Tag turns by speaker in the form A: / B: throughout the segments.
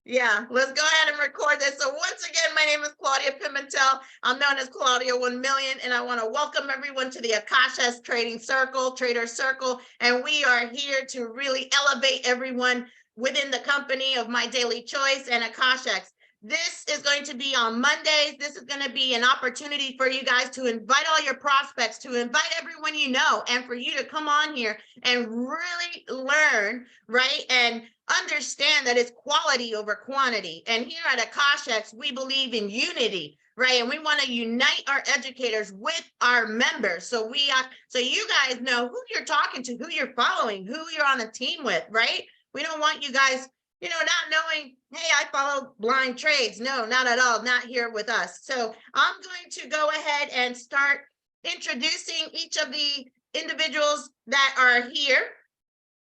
A: Yeah, let's go ahead and record this. So once again, my name is Claudia Pimentel. I'm known as Claudia 1 Million, and I want to welcome everyone to the Akasha's Trading Circle, Trader Circle. And we are here to really elevate everyone within the company of My Daily Choice and Akasha's. This is going to be on Mondays. This is going to be an opportunity for you guys to invite all your prospects, to invite everyone you know, and for you to come on here and really learn, right? And understand that it's quality over quantity. And here at Akasha's, we believe in unity, right? And we want to unite our educators with our members. So so you guys know who you're talking to, who you're following, who you're on a team with, right? We don't want you guys, not knowing, hey, I follow blind trades. No, not at all. Not here with us. So I'm going to go ahead and start introducing each of the individuals that are here.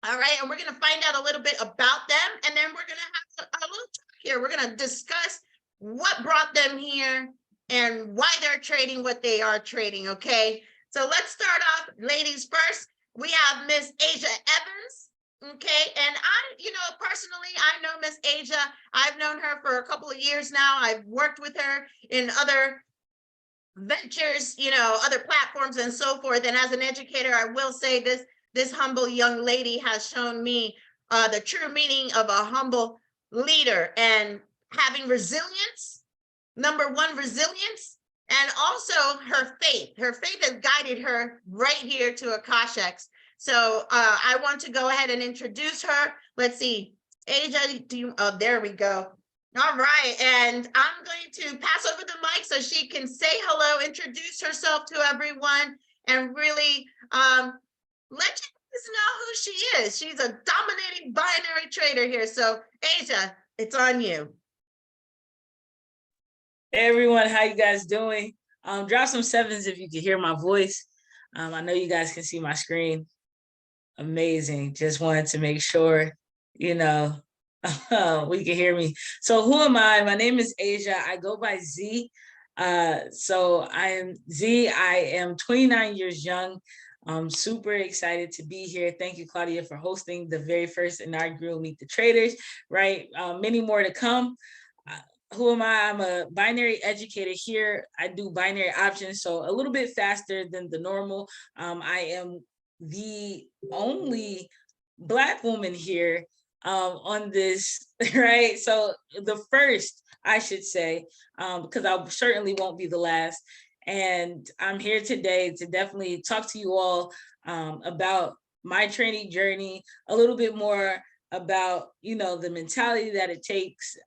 A: All right, and we're going to find out a little bit about them, and then we're going to have a little talk here. We're going to discuss what brought them here and why they're trading what they are trading, okay? So let's start off, ladies first. We have Miss Asia Evans, okay? And personally, I know Miss Asia. I've known her for a couple of years now. I've worked with her in other ventures, other platforms and so forth. And as an educator, I will say this humble young lady has shown me the true meaning of a humble leader and having resilience, number one, resilience, and also her faith. Her faith has guided her right here to Akasha's. So I want to go ahead and introduce her. Let's see, Asia, there we go. All right, and I'm going to pass over the mic so she can say hello, introduce herself to everyone, and really let you know who she is. She's a dominating binary trader here. So Asia, it's on you.
B: Hey everyone, how you guys doing? Drop some sevens if you can hear my voice. I know you guys can see my screen. Amazing. Just wanted to make sure, we can hear me. So who am I? My name is Asia. I go by Z. So I am Z. I am 29 years young. I'm super excited to be here. Thank you, Claudia, for hosting the very first inaugural Meet the Traders, right? Many more to come. Who am I? I'm a binary educator here. I do binary options, so a little bit faster than the normal. I am the only Black woman here on this, right? So the first, I should say, because I certainly won't be the last. And I'm here today to definitely talk to you all about my training journey, a little bit more about, the mentality that it takes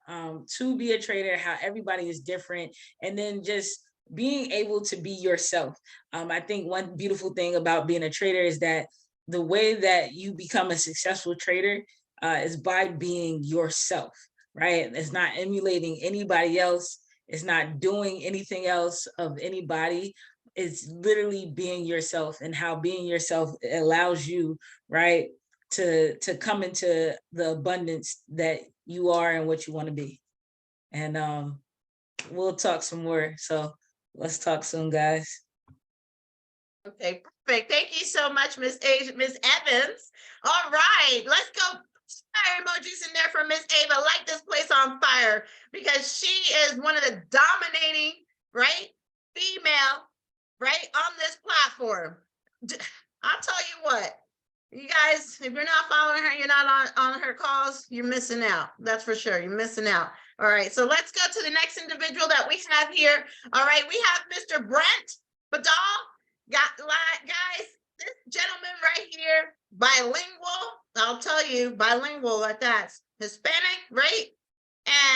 B: to be a trader, how everybody is different, and then just being able to be yourself. I think one beautiful thing about being a trader is that the way that you become a successful trader is by being yourself, right? It's not emulating anybody else. It's not doing anything else of anybody. It's literally being yourself, and how being yourself allows you, right, to come into the abundance that you are and what you want to be. And we'll talk some more. So let's talk soon, guys.
A: Okay, perfect. Thank you so much, Miss Evans. All right, let's go. Fire emojis in there for Miss Ava. Light this place on fire, because she is one of the dominating, right, female, right, on this platform. I'll tell you what, you guys, if you're not following her, you're not on her calls, you're missing out. That's for sure. You're missing out. All right, so let's go to the next individual that we have here. All right, we have Mr. Brent Badal. Guys, this gentleman right here, bilingual, I'll tell you, bilingual at that, Hispanic, right?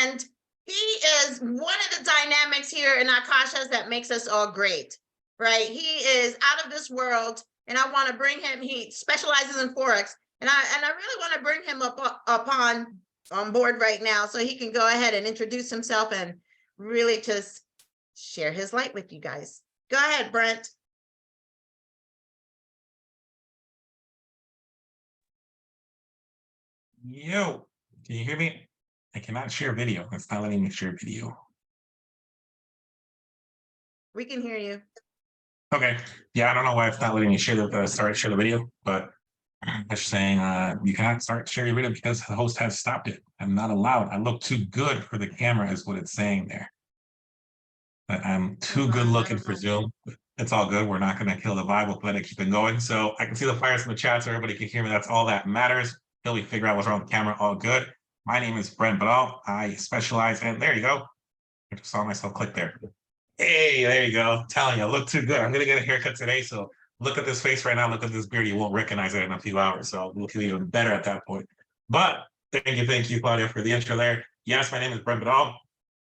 A: And he is one of the dynamics here in Akasha's that makes us all great, right? He is out of this world, and I want to bring him, he specializes in Forex, and I really want to bring him on board right now so he can go ahead and introduce himself and really just share his light with you guys. Go ahead, Brent.
C: Yo, can you hear me? I cannot share video. It's not letting me share video.
A: We can hear you.
C: Okay. Yeah, I don't know why it's not letting me share the share the video, but They're saying you cannot start sharing your video because the host has stopped it. I'm not allowed. I look too good for the camera, is what it's saying there. But I'm too
A: Hold
C: good
A: on, I
C: looking
A: don't
C: for
A: know.
C: Zoom. It's all good. We're not going to kill the vibe. We'll let it keep it going. So I can see the fires in the chat, so everybody can hear me. That's all that matters. Till we figure out what's wrong with the camera. All good. My name is Brent Badal. I specialize in, there you go. I just saw myself click there. Hey, there you go. I'm telling you, I look too good. I'm going to get a haircut today. So look at this face right now. Look at this beard. You won't recognize it in a few hours. So I'll look even better at that point. But thank you, Claudia, for the intro there. Yes, my name is Brent Badal.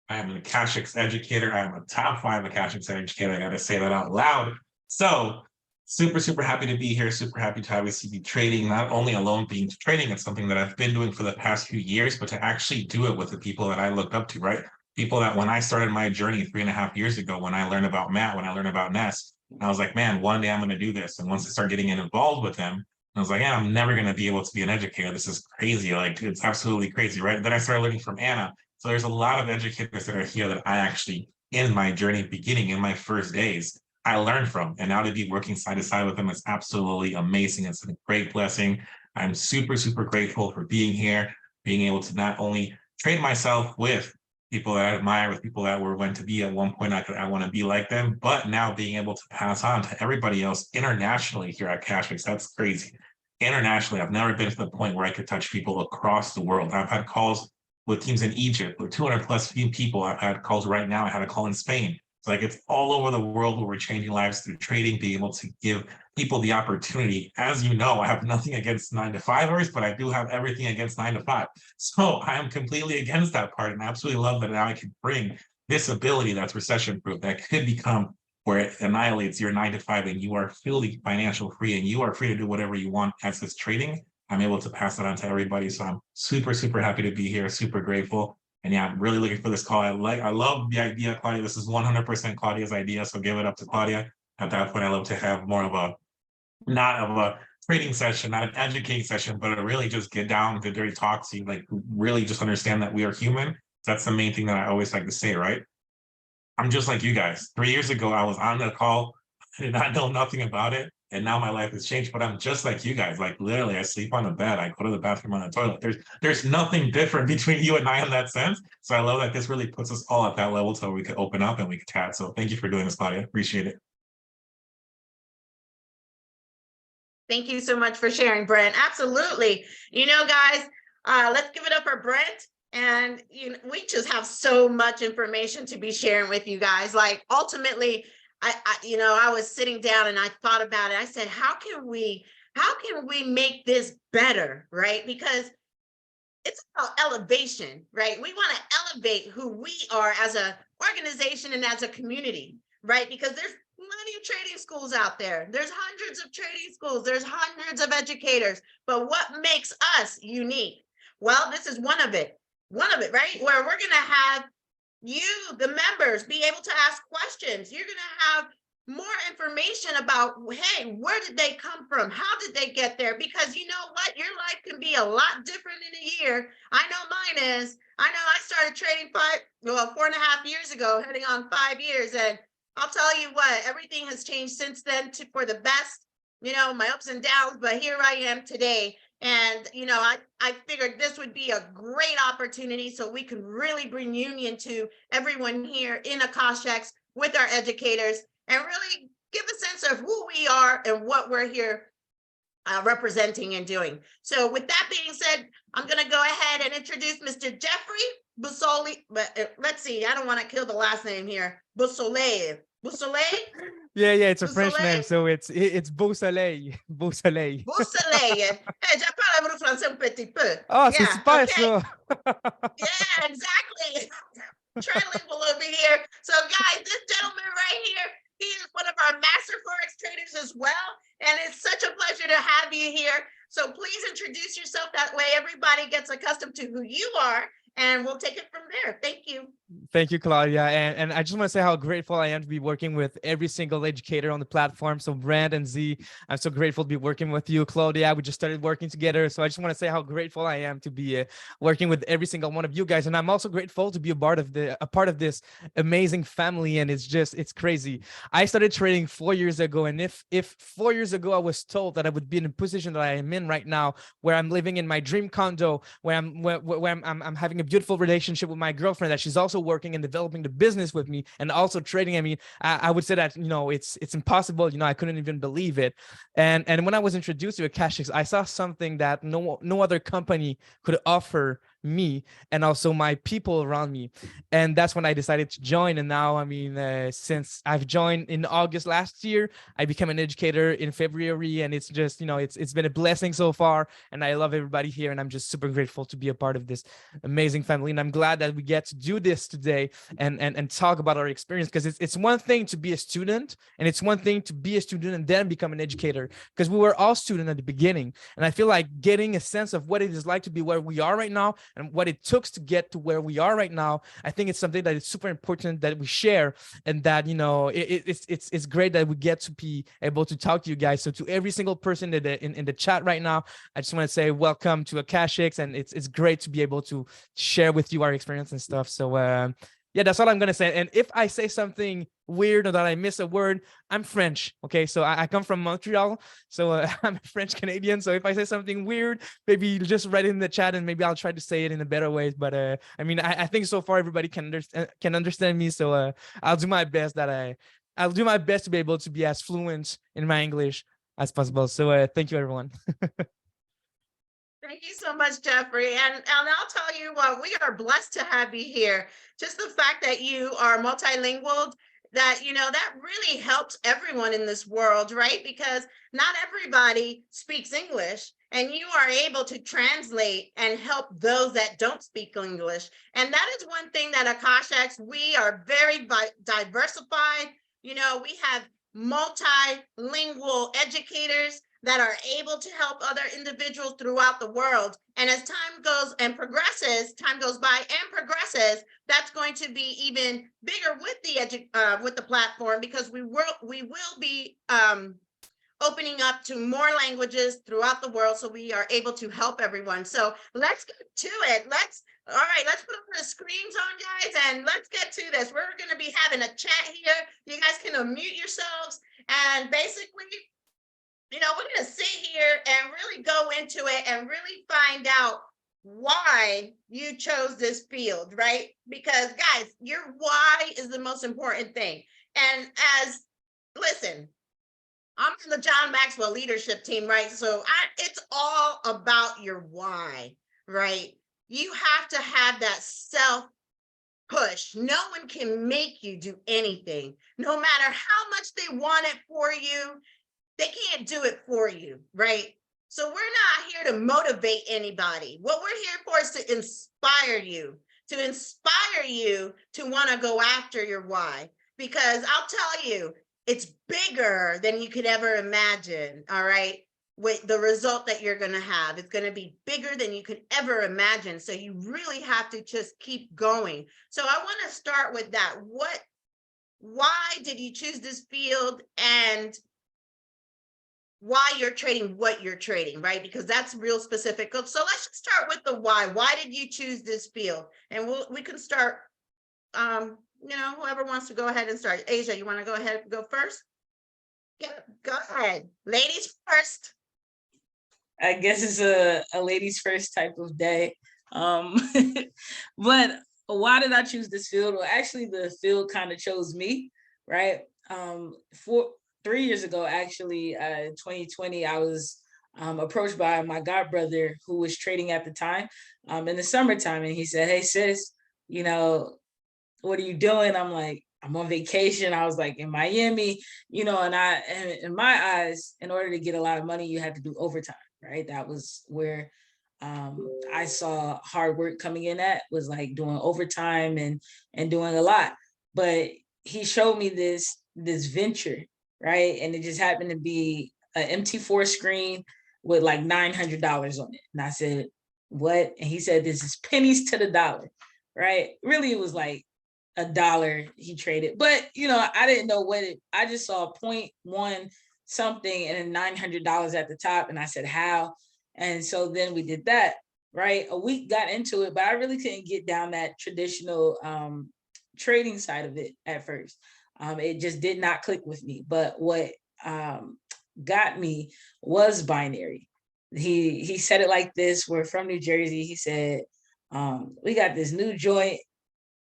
C: I am an Akashics educator. I am a top 5 Akashics educator. I got to say that out loud. So super happy to be here. Super happy to obviously be trading, not only alone being trading. It's something that I've been doing for the past few years, but to actually do it with the people that I looked up to, right? People that when I started my journey 3.5 years ago, when I learned about Matt, when I learned about Ness, I was like, man, one day I'm going to do this. And once I start getting involved with them, I was like, yeah, I'm never going to be able to be an educator. This is crazy. Like, it's absolutely crazy, right? Then I started learning from Anna. So there's a lot of educators that are here that I actually, in my journey beginning, in my first days, I learned from. And now to be working side to side with them is absolutely amazing. It's a great blessing. I'm super grateful for being here, being able to not only trade myself with people that I admire, with people that were meant to be at one point, I want to be like them, but now being able to pass on to everybody else internationally here at Cashmix. That's crazy. Internationally, I've never been to the point where I could touch people across the world. I've had calls with teams in Egypt with 200 plus people. I've had calls right now. I had a call in Spain. It's like it's all over the world where we're changing lives through trading, being able to give people the opportunity. As you know, I have nothing against 9-to-5ers, but I do have everything against 9 to 5. So I am completely against that part, and I absolutely love that now I can bring this ability that's recession proof that could become where it annihilates your 9 to 5 and you are fully financial free and you are free to do whatever you want as this trading. I'm able to pass that on to everybody. So I'm super happy to be here, super grateful. And yeah, I'm really looking for this call. I love the idea, Claudia. This is 100% Claudia's idea. So give it up to Claudia. At that point, I love to have more of a, not of a trading session, not an educating session, but to really just get down to dirty talk. So you like really just understand that we are human. That's the main thing that I always like to say, right? I'm just like you guys. 3 years ago, I was on the call. I did not know nothing about it. And now my life has changed, but I'm just like you guys. Like literally, I sleep on the bed. I go to the bathroom on the toilet. There's nothing different between you and I in that sense. So I love that this really puts us all at that level so we could open up and we could chat. So thank you for doing this, Claudia. Appreciate it.
A: Thank you so much for sharing, Brent. Absolutely. You know, guys, let's give it up for Brent. And we just have so much information to be sharing with you guys. Like ultimately, I was sitting down and I thought about it. I said, how can we make this better, right? Because it's about elevation, right? We want to elevate who we are as an organization and as a community, right? Because there's plenty of trading schools out there. There's hundreds of trading schools. There's hundreds of educators. But what makes us unique? Well, this is one of it, right? Where we're going to have you, the members, be able to ask questions. You're going to have more information about, hey, where did they come from? How did they get there? Because you know what? Your life can be a lot different in a year. I know mine is. I know I started trading 4.5 years ago, heading on 5 years. And I'll tell you what, everything has changed since then for the best, my ups and downs, but here I am today. And, I figured this would be a great opportunity so we can really bring union to everyone here in Akashics with our educators and really give a sense of who we are and what we're here representing and doing. So with that being said, I'm going to go ahead and introduce Mr. Jeffrey Busoli. But let's see, I don't want to kill the last name here. Busole.
D: Yeah, it's a French
A: Busole?
D: name, so it's Beau Soleil. Beau Soleil.
A: Busole. Je parle français un petit peu.
D: Oh, c'est
A: Yeah,
D: super
A: okay.
D: ça.
A: Yeah, exactly. Trilingual over here. So guys, this gentleman right here, he is one of our master Forex traders as well. And it's such a pleasure to have you here. So please introduce yourself. That way everybody gets accustomed to who you are. and we'll take it from there. Thank you.
D: Thank you, Claudia. And I just want to say how grateful I am to be working with every single educator on the platform. So Brand and Z, I'm so grateful to be working with you, Claudia. We just started working together. So I just want to say how grateful I am to be working with every single one of you guys. And I'm also grateful to be a part of this amazing family. And it's crazy. I started trading 4 years ago. And if 4 years ago I was told that I would be in a position that I am in right now, where I'm living in my dream condo, where I'm having a beautiful relationship with my girlfriend, that she's also working and developing the business with me and also trading. I mean, I would say that, it's impossible. I couldn't even believe it. And when I was introduced to Akashics, I saw something that no other company could offer me and also my people around me. And that's when I decided to join. And now, I mean, since I've joined in August last year, I became an educator in February, and it's just, it's been a blessing so far. And I love everybody here, and I'm just super grateful to be a part of this amazing family. And I'm glad that we get to do this today and talk about our experience, because it's one thing to be a student, and it's one thing to be a student and then become an educator, because we were all students at the beginning. And I feel like getting a sense of what it is like to be where we are right now and what it took to get to where we are right now, I think it's something that is super important that we share, and that, it's great that we get to be able to talk to you guys. So to every single person in the chat right now, I just want to say welcome to Akashics, and it's great to be able to share with you our experience and stuff. So yeah, that's all I'm gonna say. And if I say something weird or that I miss a word, I'm French. Okay, so I come from Montreal, so I'm a French Canadian. So if I say something weird, maybe just write it in the chat, and maybe I'll try to say it in a better way. But I mean, I think so far everybody can understand me. So I'll do my best I'll do my best to be able to be as fluent in my English as possible. So thank you, everyone.
A: Thank you so much, Jeffrey. And I'll tell you what, we are blessed to have you here. Just the fact that you are multilingual, that, that really helps everyone in this world, right? Because not everybody speaks English, and you are able to translate and help those that don't speak English. And that is one thing that Akashics, we are very diversified. We have multilingual educators that are able to help other individuals throughout the world. And as time goes by and progresses, that's going to be even bigger with the platform, because we will be opening up to more languages throughout the world, so we are able to help everyone. So let's get to it. Let's put the screens on, guys, and let's get to this. We're going to be having a chat here. You guys can unmute yourselves, and basically, we're going to sit here and really go into it and really find out why you chose this field, right? Because, guys, your why is the most important thing. And listen, I'm in the John Maxwell leadership team, right? So it's all about your why, right? You have to have that self push. No one can make you do anything, no matter how much they want it for you. They can't do it for you, right? So we're not here to motivate anybody. What we're here for is to inspire you to want to go after your why. Because I'll tell you, it's bigger than you could ever imagine, all right? With the result that you're going to have, it's going to be bigger than you could ever imagine. So you really have to just keep going. So I want to start with that. Why did you choose this field, and why you're trading what you're trading, right? Because that's real specific. So let's just start with the why. Why did you choose this field? And we can start, whoever wants to go ahead and start. Asia, you want to go ahead and go first? Yeah, go ahead. Ladies first.
B: I guess it's a ladies first type of day. But why did I choose this field? Well, actually, the field kind of chose me, right? 3 years ago, actually, 2020, I was approached by my godbrother, who was trading at the time in the summertime. And he said, "Hey, sis, what are you doing?" I'm like, "I'm on vacation." I was like, in Miami, and in my eyes, in order to get a lot of money, you had to do overtime, right? That was where I saw hard work coming in at, was like doing overtime and doing a lot. But he showed me this venture, right? And it just happened to be an MT4 screen with like $900 on it. And I said, what? And he said, this is pennies to the dollar, right? Really, it was like $1 he traded, but I didn't know what I just saw 0.1 something and then $900 at the top. And I said, how? And so then we did that, right? A week got into it, but I really couldn't get down that traditional trading side of it at first. It just did not click with me. But what got me was binary. He said it like this: we're from New Jersey. He said, we got this new joint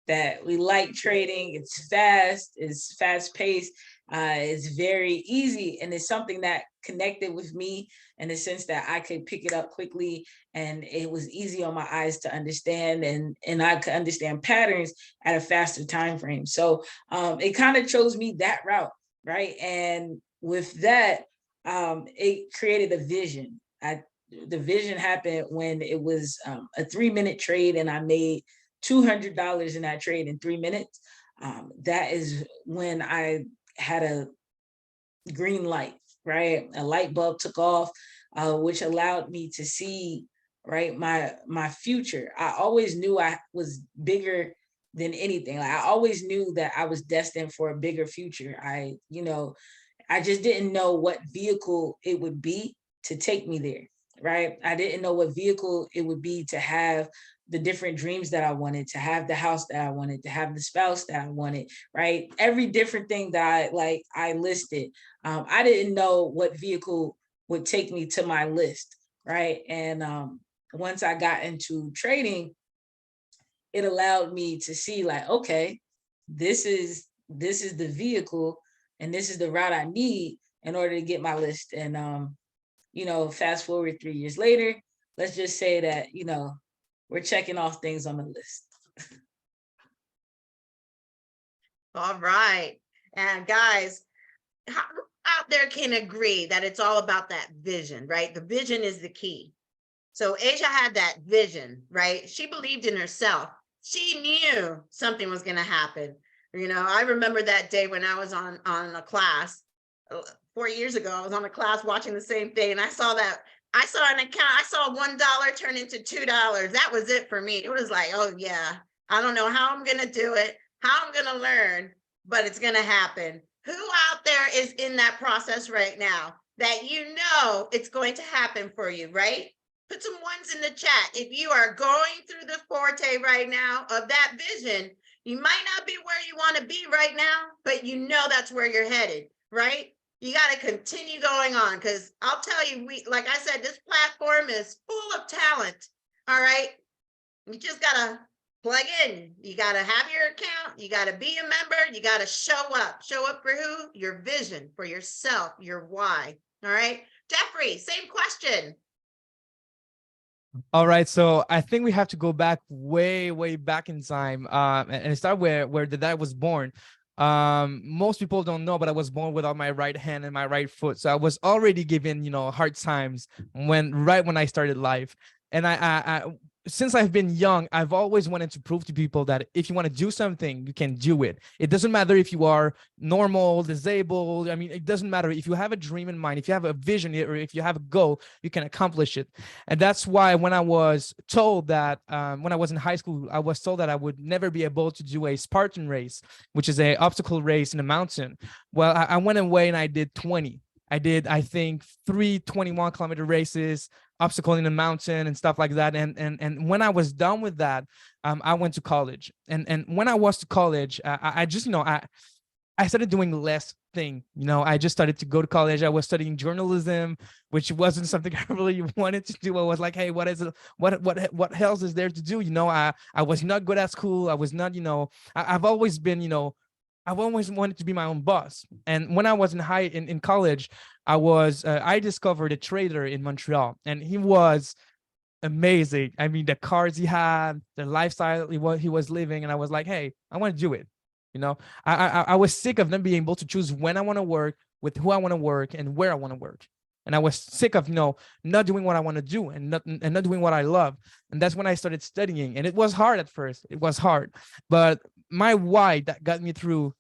B: that we like trading. It's fast paced. It's very easy, and it's something that connected with me in the sense that I could pick it up quickly, and it was easy on my eyes to understand, and I could understand patterns at a faster time frame. So it kind of chose me that route, right? And with that, it created a vision. The vision happened when it was a 3-minute trade, and I made $200 in that trade in 3 minutes. That is when I had a green light, right? A light bulb took off, which allowed me to see, right, my future. I always knew I was bigger than anything. Like, I always knew that I was destined for a bigger future. I just didn't know what vehicle it would be to take me there, right? I didn't know what vehicle it would be to have the different dreams that I wanted, to have the house that I wanted, to have the spouse that I wanted, right? Every different thing that I listed. I didn't know what vehicle would take me to my list, right? And once I got into trading, it allowed me to see, like, okay, this is the vehicle, and this is the route I need in order to get my list. And fast forward 3 years later, let's just say that we're checking off things on the list.
A: All right. And guys, how out there can agree that it's all about that vision, right? The vision is the key. So Asia had that vision, right? She believed in herself. She knew something was going to happen. I remember that day when I was on a class 4 years ago. I was on a class watching the same thing, and I saw an account. I saw $1 turn into $2. That was it for me. It was like, oh yeah, I don't know how I'm going to do it, how I'm going to learn, but it's going to happen. Who out there is in that process right now that it's going to happen for you, right? Put some ones in the chat. If you are going through the forte right now of that vision, you might not be where you want to be right now, but that's where you're headed, right? You got to continue going on, because I'll tell you, like I said, this platform is full of talent. All right. You just got to plug in. You got to have your account. You got to be a member. You got to show up. Show up for who? Your vision, for yourself, your why. All right. Jeffrey, same question.
D: All right, so I think we have to go back way back in time, and start where the dad was born. Most people don't know, but I was born without my right hand and my right foot, so I was already given hard times when I started life. And I since I've been young, I've always wanted to prove to people that if you want to do something, you can do it. It doesn't matter if you are normal, disabled. I mean, it doesn't matter. If you have a dream in mind, if you have a vision, or if you have a goal, you can accomplish it. And that's why when I was told that, when I was in high school, I was told that I would never be able to do a Spartan race, which is an obstacle race in a mountain. Well, I went away and I did 20. I did, I think, 3 21-kilometer races, obstacle in the mountain and stuff like that. And when I was done with that, I went to college. And when I was to college, I just, I started doing less thing. I just started to go to college. I was studying journalism, which wasn't something I really wanted to do. I was like, hey, what is it? What else is there to do? I was not good at school. I was not, I've always been, I've always wanted to be my own boss. And when I was in college, I discovered a trader in Montreal, and he was amazing. I mean, the cars he had, the lifestyle he was living, and I was like, hey, I want to do it. I was sick of not being able to choose when I want to work, with who I want to work, and where I want to work. And I was sick of not doing what I want to do, and not doing what I love. And that's when I started studying. And it was hard at first. It was hard. But my why that got me through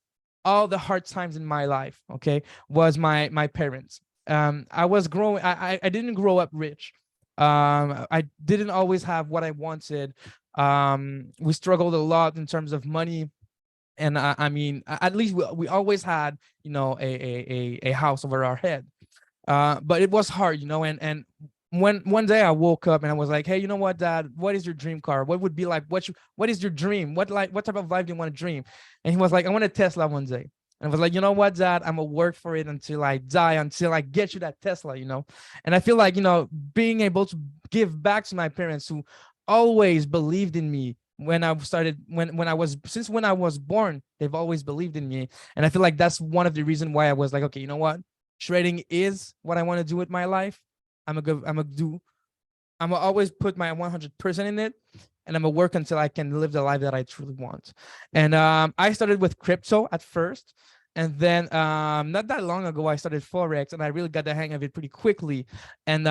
D: all the hard times in my life, okay, was my parents. I was growing, I didn't grow up rich. I didn't always have what I wanted. We struggled a lot in terms of money. And I mean, at least we always had, you know, a house over our head. But it was hard, you know, and when one day I woke up and I was like, hey, you know what, Dad, what is your dream car? What would be like, what is your dream? What type of life do you want to dream? And he was like, I want a Tesla one day. And I was like, you know what, Dad, I'm gonna work for it until I die, until I get you that Tesla, you know? And I feel like, you know, being able to give back to my parents who always believed in me when I started, when I was, since when I was born, they've always believed in me. And I feel like that's one of the reasons why I was like, okay, you know what? Trading is what I want to do with my life. I'm gonna always put my 100% in it, and I'm gonna work until I can live the life that I truly want. And I started with crypto at first, and then not that long ago I started forex, and I really got the hang of it pretty quickly. And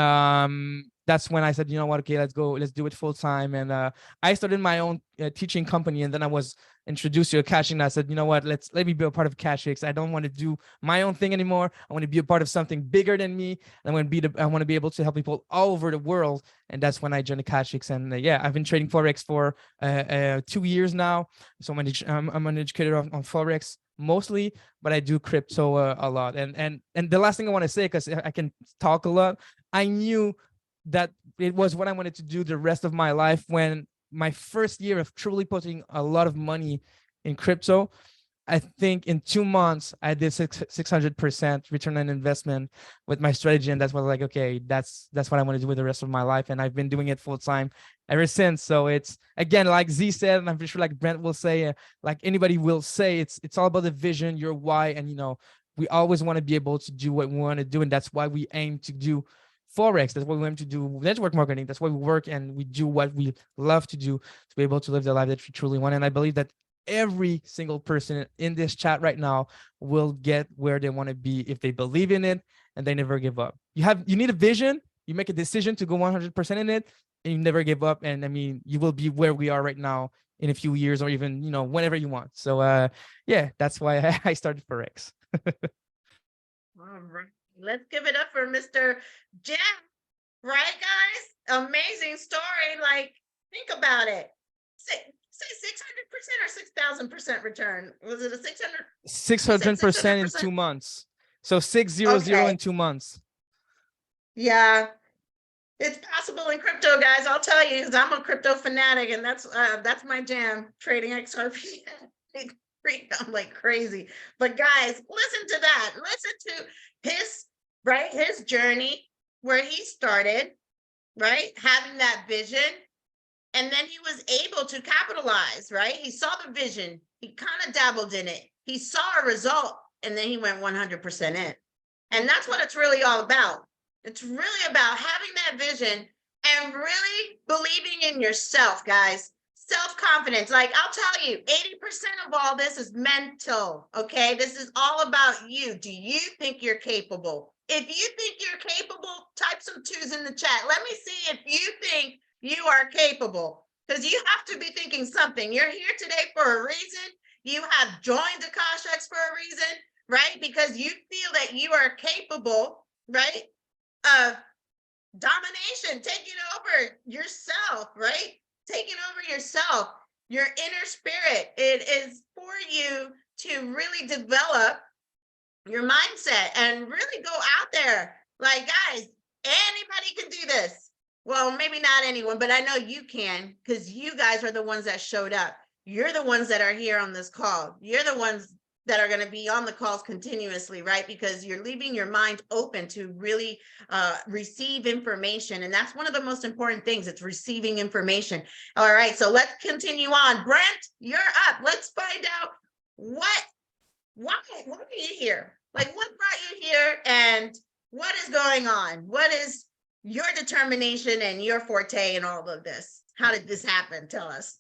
D: that's when I said, you know what, okay, let's go, let's do it full time. And I started my own teaching company, and then I was introduced to caching. I said, you know what, let me be a part of Cashix. I don't want to do my own thing anymore. I want to be a part of something bigger than me. I want to be able to help people all over the world. And that's when I joined the Cashix. And yeah, I've been trading forex for 2 years now. So I'm an educator on forex mostly, but I do crypto a lot. And the last thing I want to say, because I can talk a lot, I knew that it was what I wanted to do the rest of my life. When my first year of truly putting a lot of money in crypto, I think in 2 months I did 600% return on investment with my strategy, and that's what like, okay, that's what I want to do with the rest of my life, and I've been doing it full time ever since. So it's, again, like Z said, and I'm pretty sure like Brent will say, like anybody will say, it's all about the vision, your why, and you know, we always want to be able to do what we want to do, and that's why we aim to do forex. That's what we aim to do network marketing. That's why we work and we do what we love to do to be able to live the life that we truly want. And I believe that every single person in this chat right now will get where they want to be if they believe in it and they never give up. You need a vision, you make a decision to go 100% in it, and you never give up. And I mean, you will be where we are right now in a few years, or even, you know, whenever you want. So yeah, that's why I started forex.
A: All right. Let's give it up for Mr. Jeff. Right, guys? Amazing story. Like, think about it. Say 600% or 6,000% return. Was it a 600?
D: 600% in 2 months. So 600
A: Okay.
D: in 2 months.
A: Yeah, it's possible in crypto, guys. I'll tell you, because I'm a crypto fanatic, and that's my jam, trading XRP. I'm like crazy. But guys, listen to that. Listen to his journey, where he started, right? Having that vision. And then he was able to capitalize, right? He saw the vision. He kind of dabbled in it. He saw a result, and then he went 100% in. And that's what it's really all about. It's really about having that vision and really believing in yourself, guys. Self-confidence. Like, I'll tell you, 80% of all this is mental, okay? This is all about you. Do you think you're capable? If you think you're capable, type some 2s in the chat. Let me see if you think you are capable, because you have to be thinking something. You're here today for a reason. You have joined Akashex for a reason, right? Because you feel that you are capable, right, of domination, taking over yourself, right? Taking over yourself, your inner spirit. It is for you to really develop your mindset and really go out there. Like, guys, anybody can do this. Well, maybe not anyone, but I know you can, because you guys are the ones that showed up. You're the ones that are here on this call. You're the ones that are going to be on the calls continuously, right? Because you're leaving your mind open to really receive information. And that's one of the most important things. It's receiving information. All right, so let's continue on. Brent, you're up. Let's find out why are you here? Like, what brought you here, and what is going on? What is your determination and your forte in all of this? How did this happen? Tell us.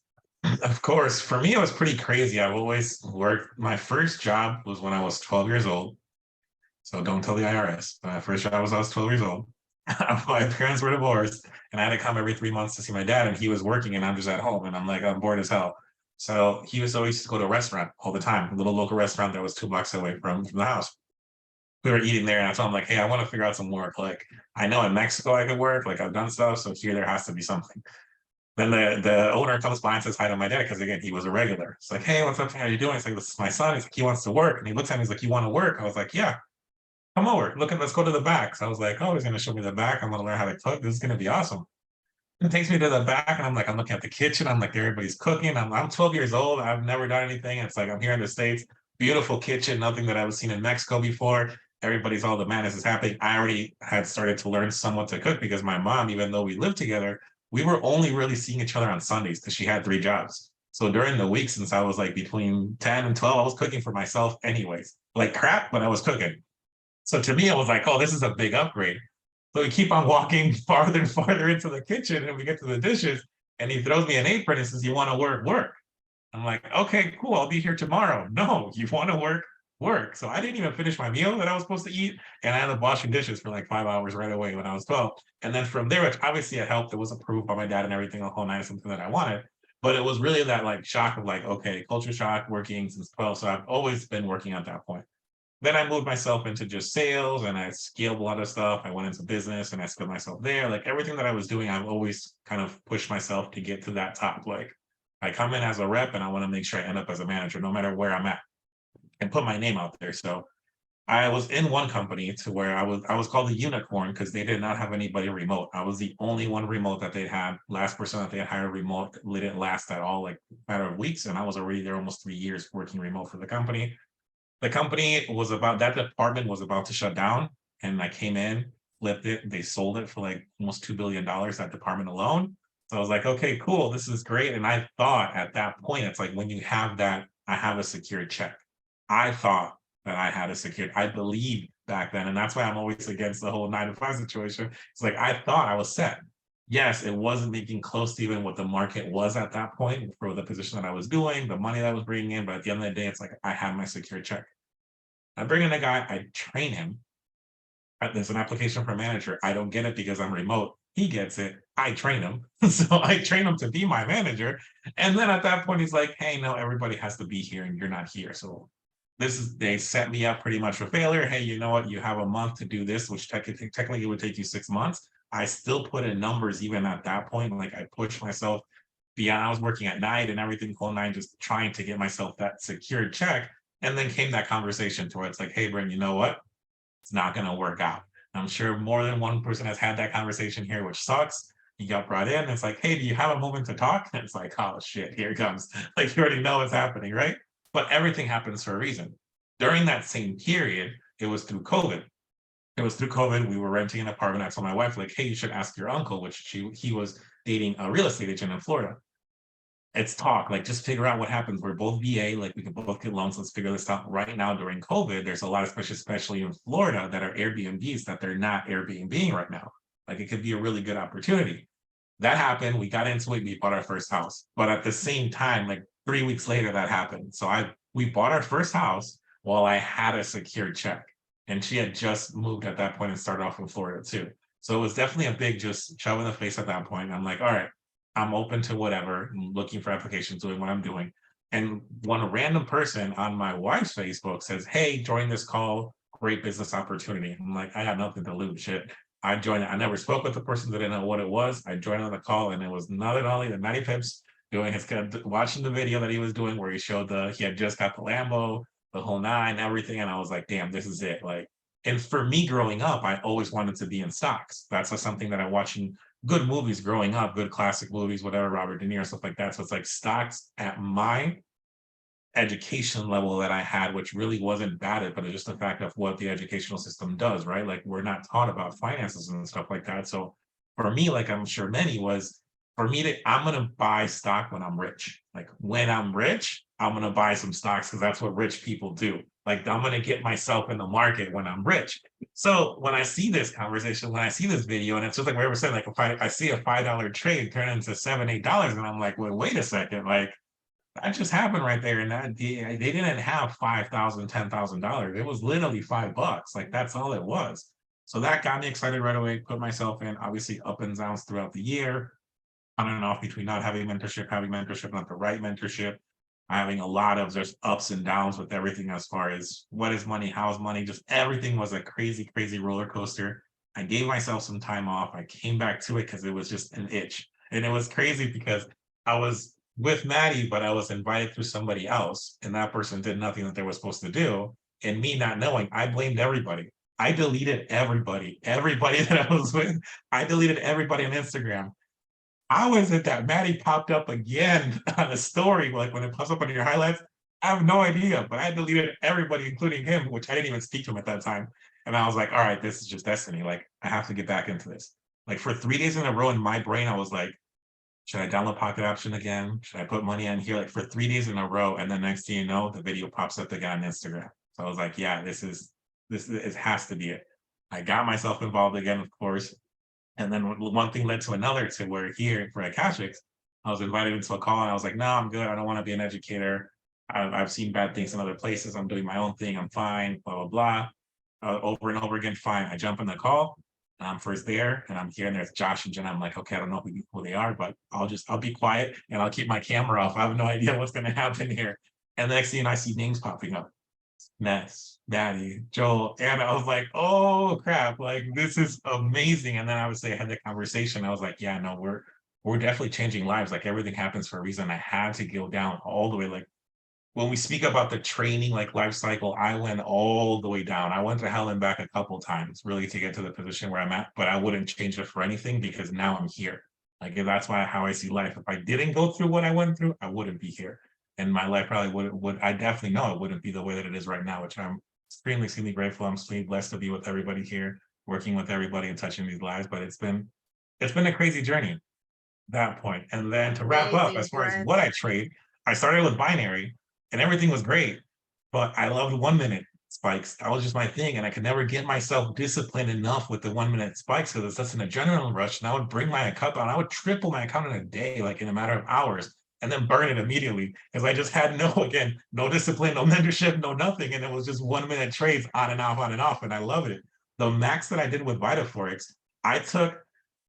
C: Of course, for me, it was pretty crazy. I've always worked. My first job was when I was 12 years old. So don't tell the IRS. My first job was when I was 12 years old. My parents were divorced, and I had to come every 3 months to see my dad, and he was working, and I'm just at home, and I'm like, I'm bored as hell. So he was always to go to a restaurant all the time, a little local restaurant that was 2 blocks away from the house. we were eating there, and I told him like, hey, I want to figure out some work. Like, I know in Mexico I could work, like I've done stuff, so here there has to be something. Then the owner comes by and says hi to my dad, because again, he was a regular. It's like, hey, what's up? How are you doing? It's like, this is my son. He's like, he wants to work. And he looks at me, he's like, you want to work? I was like, yeah, come over. Look at, let's go to the back. So I was like, oh, he's gonna show me the back. I'm gonna learn how to cook. This is gonna be awesome. It takes me to the back, and I'm like, I'm looking at the kitchen. I'm like, everybody's cooking. I'm 12 years old. I've never done anything. It's like, I'm here in the States, beautiful kitchen, nothing that I was seen in Mexico before. Everybody's all the madness is happening. I already had started to learn somewhat to cook, because my mom, even though we lived together, we were only really seeing each other on Sundays, because she had 3 jobs. So during the week, since I was like between 10 and 12, I was cooking for myself anyways, like crap, but I was cooking. So to me, I was like, oh, this is a big upgrade. So we keep on walking farther and farther into the kitchen, and we get to the dishes, and he throws me an apron and says, you want to work? Work. I'm like, okay, cool. I'll be here tomorrow. No, you want to work? Work. So I didn't even finish my meal that I was supposed to eat. And I ended up washing dishes for like 5 hours right away when I was 12. And then from there, which obviously it helped, it was approved by my dad and everything, the whole night, something that I wanted. But it was really that like shock of like, okay, culture shock, working since 12. So I've always been working at that point. Then I moved myself into just sales, and I scaled a lot of stuff. I went into business and I skilled myself there. Like everything that I was doing, I've always kind of pushed myself to get to that top. Like I come in as a rep, and I want to make sure I end up as a manager, no matter where I'm at, and put my name out there. So I was in one company to where I was called a unicorn, because they did not have anybody remote. I was the only one remote that they had. Last person that they had hired remote didn't last at all, like a matter of weeks. And I was already there almost 3 years working remote for the company. The company was about, that department was about to shut down, and I came in, flipped it, they sold it for like almost $2 billion, that department alone. So I was like, okay, cool, this is great. And I thought at that point, it's like when you have that, I have a secured check. I thought that I had a secured, I believed back then, and that's why I'm always against the whole 9 to 5 situation. It's like I thought I was set. Yes, it wasn't making close to even what the market was at that point for the position that I was doing, the money that I was bringing in. But at the end of the day, it's like I had my secure check. I bring in a guy, I train him. There's an application for manager. I don't get it because I'm remote. He gets it. I train him. So I train him to be my manager. And then at that point, he's like, hey, no, everybody has to be here and you're not here. So they set me up pretty much for failure. Hey, you know what? You have a month to do this, which technically it would take you 6 months. I still put in numbers even at that point. Like I pushed myself beyond, I was working at night and everything, whole nine, just trying to get myself that secured check. And then came that conversation to where it's like, hey, Brent, you know what? It's not going to work out. I'm sure more than one person has had that conversation here, which sucks. You got brought in. It's like, hey, do you have a moment to talk? And it's like, oh, shit, here it comes. Like, you already know what's happening, right? But everything happens for a reason. During that same period, it was through COVID. It was through COVID. We were renting an apartment. I told my wife, like, hey, you should ask your uncle, which he was dating a real estate agent in Florida. It's talk, like just figure out what happens. We're both VA, like we can both get loans. Let's figure this out. Right now during COVID, there's a lot of, especially in Florida, that are Airbnbs that they're not Airbnb right now. Like it could be a really good opportunity. That happened. We got into it. We bought our first house. But at the same time, like 3 weeks later, that happened. So we bought our first house while I had a secured check. And she had just moved at that point and started off in Florida too. So it was definitely a big just shove in the face at that point. I'm like, all right, I'm open to whatever, I'm looking for applications, doing what I'm doing. And one random person on my wife's Facebook says, hey, join this call, great business opportunity. I'm like, I had nothing to lose, shit. I joined it. I never spoke with the person, didn't know what it was. I joined on the call, and it was not only the 90 pips doing his, watching the video that he was doing where he showed he had just got the Lambo, the whole nine, everything. And I was like, damn, this is it. Like, and for me growing up, I always wanted to be in stocks. That's something that I watching good movies growing up, good classic movies, whatever, Robert De Niro, stuff like that. So it's like stocks at my education level that I had, which really wasn't bad, but it's just the fact of what the educational system does, right? Like we're not taught about finances and stuff like that. So for me, like I'm sure many was, for me to, I'm going to buy stock when I'm rich. Like when I'm rich, I'm going to buy some stocks because that's what rich people do. Like I'm going to get myself in the market when I'm rich. So when I see this conversation, when I see this video, and it's just like we were saying, like if I see a $5 trade turn into $7, $8, and I'm like, well, wait a second, like that just happened right there. And that they didn't have $5,000, $10,000. It was literally $5. Like that's all it was. So that got me excited right away, put myself in, obviously up and downs throughout the year, on and off between not having mentorship, not the right mentorship. having a lot of just ups and downs with everything as far as what is money, how's money, just everything was a crazy, crazy roller coaster. I gave myself some time off. I came back to it because it was just an itch. And it was crazy because I was with Maddie, but I was invited through somebody else, and that person did nothing that they were supposed to do. And me not knowing, I blamed everybody. I deleted everybody that I was with. I deleted everybody on Instagram. I was at that Maddie popped up again on a story, like when it pops up on your highlights. I have no idea, but I deleted everybody, including him, which I didn't even speak to him at that time. And I was like, all right, this is just destiny. Like, I have to get back into this. Like, for 3 days in a row in my brain, I was like, should I download Pocket Option again? Should I put money in here? Like, for 3 days in a row. And then next thing you know, the video pops up again on Instagram. So I was like, yeah, it has to be it. I got myself involved again, of course. And then one thing led to another, to where here for Akashics, I was invited into a call and I was like, no, I'm good. I don't want to be an educator. I've seen bad things in other places. I'm doing my own thing. I'm fine, blah, blah, blah. Over and over again, fine. I jump in the call. I'm first there and I'm here and there's Josh and Jen. I'm like, okay, I don't know who they are, but I'll be quiet and I'll keep my camera off. I have no idea what's going to happen here. And the next thing I see names popping up. Ness, Daddy, Joel, and I was like, oh crap, like this is amazing. And then I would say I had the conversation. I was like, yeah, no, we're definitely changing lives. Like, everything happens for a reason. I had to go down all the way. Like, when we speak about the training, like, life cycle, I went all the way down. I went to hell and back a couple times really to get to the position where I'm at, but I wouldn't change it for anything because now I'm here. Like, that's why how I see life. If I didn't go through what I went through, I wouldn't be here. And my life probably would I definitely know it wouldn't be the way that it is right now, which I'm extremely, extremely grateful. I'm extremely blessed to be with everybody here, working with everybody and touching these lives. But it's been a crazy journey, that point. And then to wrap up,
A: Amazing,
C: as far as
A: Brent.
C: what I trade, I started with binary and everything was great, but I loved 1 minute spikes. That was just my thing. And I could never get myself disciplined enough with the 1 minute spikes because it's such an adrenaline rush. And I would bring my account down. I would triple my account in a day, like in a matter of hours, and then burn it immediately because I just had no discipline, no mentorship, no nothing. And it was just 1 minute trades on and off, on and off. And I loved it. The max that I did with VitaForex, I took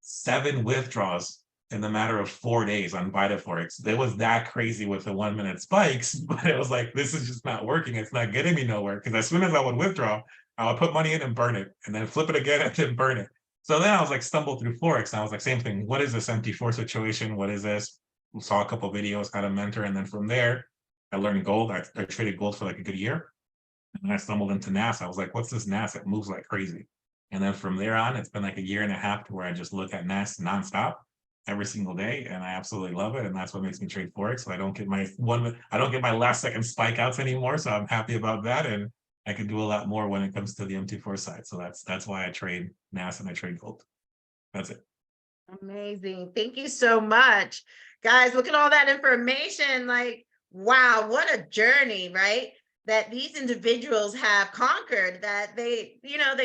C: 7 withdrawals in the matter of 4 days on VitaForex. It was that crazy with the 1 minute spikes, but it was like, this is just not working. It's not getting me nowhere. Because as soon as I would withdraw, I would put money in and burn it, and then flip it again and then burn it. So then I was like, stumbled through Forex. And I was like, same thing. What is this MT4 situation? What is this? Saw a couple videos, had a mentor. And then from there, I learned gold. I traded gold for like a good year. And then I stumbled into NAS. I was like, what's this NAS? It moves like crazy. And then from there on, it's been like a year and a half to where I just look at NAS nonstop every single day, and I absolutely love it. And that's what makes me trade Forex. So I don't get my last second spike outs anymore. So I'm happy about that. And I can do a lot more when it comes to the MT4 side. So that's why I trade NAS and I trade gold. That's it.
A: Amazing. Thank you so much. Guys, look at all that information. Like, wow, what a journey, right? That these individuals have conquered, that they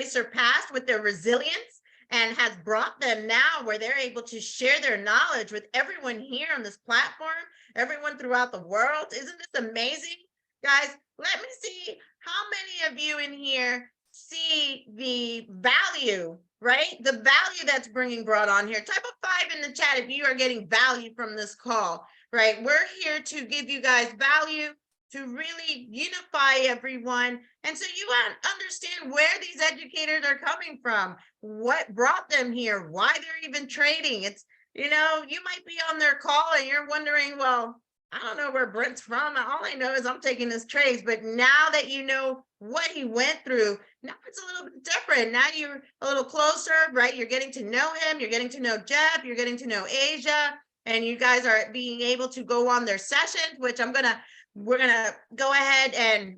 A: surpassed with their resilience, and has brought them now where they're able to share their knowledge with everyone here on this platform, everyone throughout the world. Isn't this amazing? Guys, let me see how many of you in here see the value, right? The value that's brought on here. Type a 5 in the chat if you are getting value from this call, right? We're here to give you guys value, to really unify everyone. And so you understand where these educators are coming from, what brought them here, why they're even trading. It's, you might be on their call and you're wondering, well, I don't know where Brent's from. All I know is I'm taking his trades. But now that you know what he went through, now it's a little bit different. Now you're a little closer, right? You're getting to know him. You're getting to know Jeff. You're getting to know Asia. And you guys are being able to go on their sessions, which we're going to go ahead and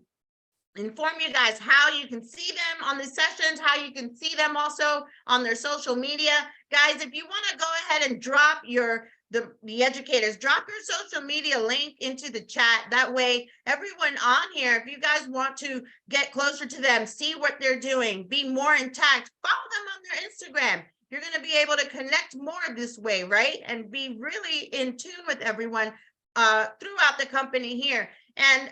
A: inform you guys how you can see them on the sessions, how you can see them also on their social media. Guys, if you want to go ahead and drop the educators, drop your social media link into the chat. That way, everyone on here, if you guys want to get closer to them, see what they're doing, be more intact, follow them on their Instagram. You're going to be able to connect more this way, right? And be really in tune with everyone throughout the company here. And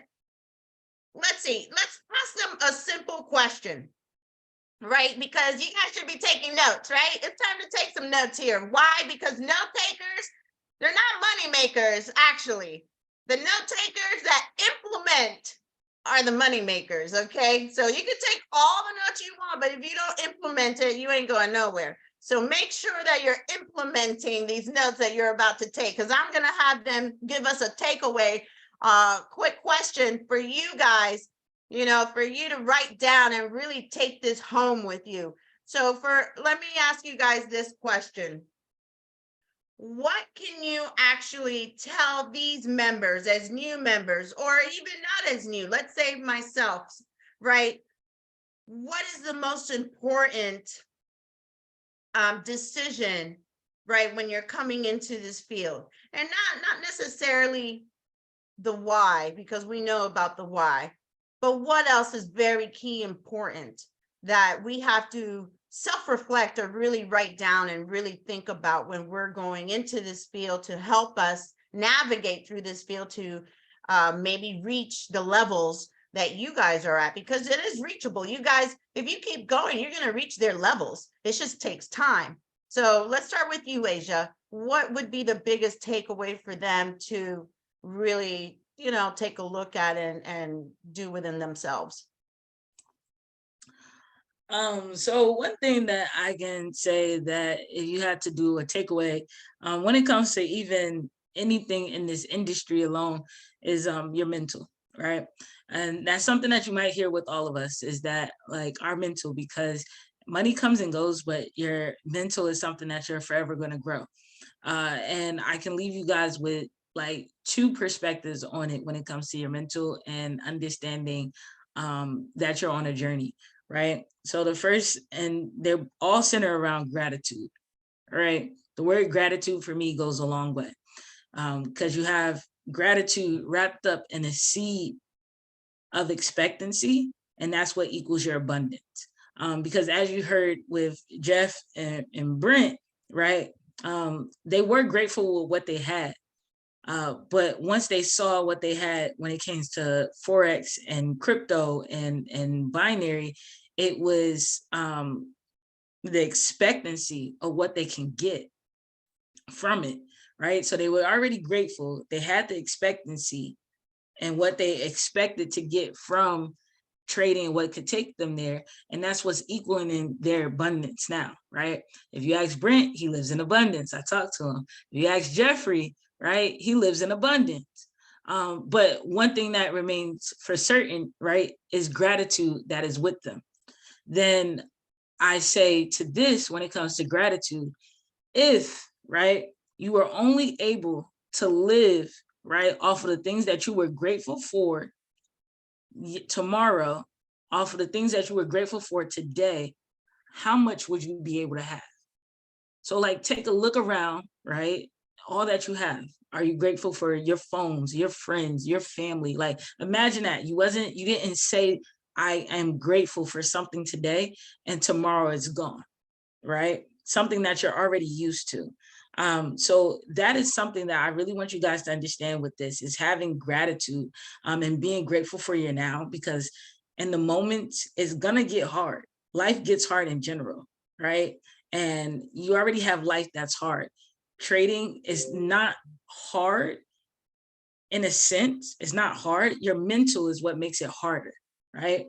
A: let's ask them a simple question, right? Because you guys should be taking notes, right? It's time to take some notes here. Why? Because note takers, they're not money makers, actually. The note takers that implement are the money makers, okay? So you can take all the notes you want, but if you don't implement it, you ain't going nowhere. So make sure that you're implementing these notes that you're about to take, because I'm going to have them give us a takeaway, quick question for you guys, for you to write down and really take this home with you. So let me ask you guys this question. What can you actually tell these members as new members, or even not as new, let's say myself, right? What is the most important decision, right, when you're coming into this field? And not necessarily the why, because we know about the why, but what else is very key important that we have to self-reflect or really write down and really think about when we're going into this field to help us navigate through this field to maybe reach the levels that you guys are at, because it is reachable. You guys, if you keep going, you're going to reach their levels. It just takes time. So let's start with you, Asia. What would be the biggest takeaway for them to really, take a look at and do within themselves?
B: So one thing that I can say that if you had to do a takeaway, when it comes to even anything in this industry alone, is your mental, right? And that's something that you might hear with all of us, is that like our mental, because money comes and goes, but your mental is something that you're forever going to grow. And I can leave you guys with like two perspectives on it when it comes to your mental and understanding that you're on a journey, right? So the first, and they're all centered around gratitude, right? The word gratitude for me goes a long way, because you have gratitude wrapped up in a seed of expectancy, and that's what equals your abundance. Because as you heard with Jeff and Brent, right? They were grateful with what they had. But once they saw what they had when it came to Forex and crypto and binary, it was the expectancy of what they can get from it, right? So they were already grateful. They had the expectancy and what they expected to get from trading, what could take them there. And that's what's equaling in their abundance now, right? If you ask Brent, he lives in abundance. I talked to him. If you ask Jeffrey, right, he lives in abundance. But one thing that remains for certain, right, is gratitude that is with them. Then I say to this, when it comes to gratitude, if, right, you are only able to live, right, off of the things that you were grateful for tomorrow, off of the things that you were grateful for today, how much would you be able to have? So like, take a look around, right? All that you have. Are you grateful for your phones, your friends, your family? Like, imagine that you didn't say, I am grateful for something today and tomorrow it's gone, right? Something that you're already used to. So that is something that I really want you guys to understand with this, is having gratitude and being grateful for your now, because in the moment it's gonna get hard. Life gets hard in general, right? And you already have life that's hard. Trading is not hard in a sense. It's not hard. Your mental is what makes it harder, right?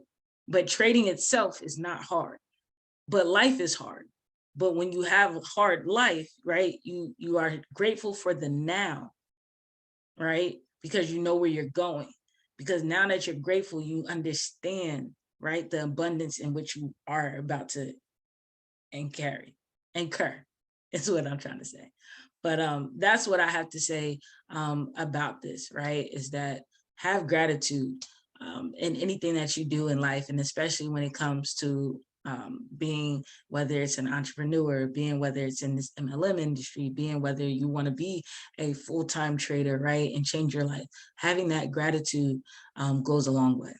B: But trading itself is not hard, but life is hard. But when you have a hard life, right, you are grateful for the now, right? Because you know where you're going. Because now that you're grateful, you understand, right, the abundance in which you are about to incur is what I'm trying to say. But that's what I have to say about this, right? Is that have gratitude in anything that you do in life, and especially when it comes to being, whether it's an entrepreneur, being whether it's in this MLM industry, being whether you want to be a full-time trader, right, and change your life. Having that gratitude goes a long way.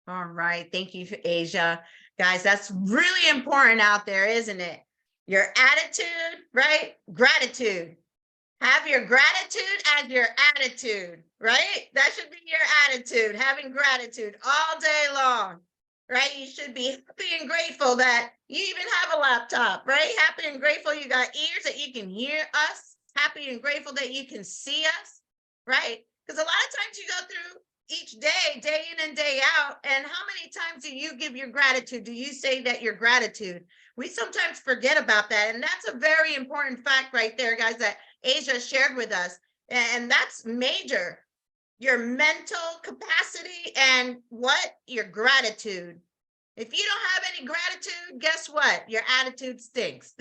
A: All right. Thank you, Asia. Guys, that's really important out there, isn't it? Your attitude, right? Gratitude. Have your gratitude as your attitude, right? That should be your attitude, having gratitude all day long, right? You should be happy and grateful that you even have a laptop, right? Happy and grateful you got ears that you can hear us. Happy and grateful that you can see us, right? Because a lot of times you go through each day, day in and day out, and how many times do you give your gratitude? Do you say that your gratitude? We sometimes forget about that, and that's a very important fact right there, guys, that Asia shared with us, and that's major. Your mental capacity and what? Your gratitude. If you don't have any gratitude, guess what? Your attitude stinks.